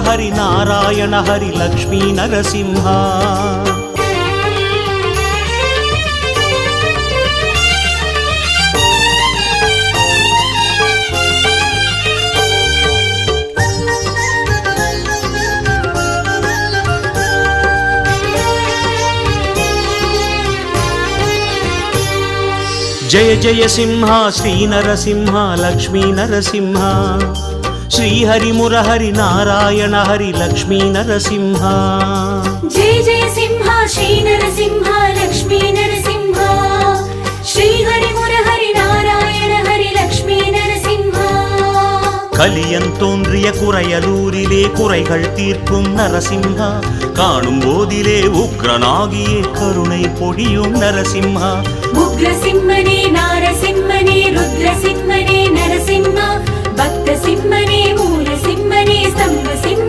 హరి నారాయణ హరి లక్ష్మీ నరసింహ. జయ జయ సింహ శ్రీ నరసింహ లక్ష్మీ నరసింహ. శ్రీహరి మురహరి నారాయణ హరి లక్ష్మీ నరసింహ. జయ జయ సింహ శ్రీ నరసింహ లక్ష్మీ నరసింహ. శ్రీహరి முரஹரி நாராயண ஹரி லக்ஷ்மி நரசிம்ஹா. கலியன் தோன்றிய குறையலூரிலே குறைகள் தீர்க்கும் நரசிம்ஹா. காணும் போதிலே உக்ரனாகியே கருணை பொழியும் நரசிம்ஹா. உக்ரசிம்மனே நாரசிம்மனே ருத்ரசிம்மனே நரசிம்ஹா. பக்த சிம்மனே மூல சிம்மனே ஸ்தம்ப சிம்ம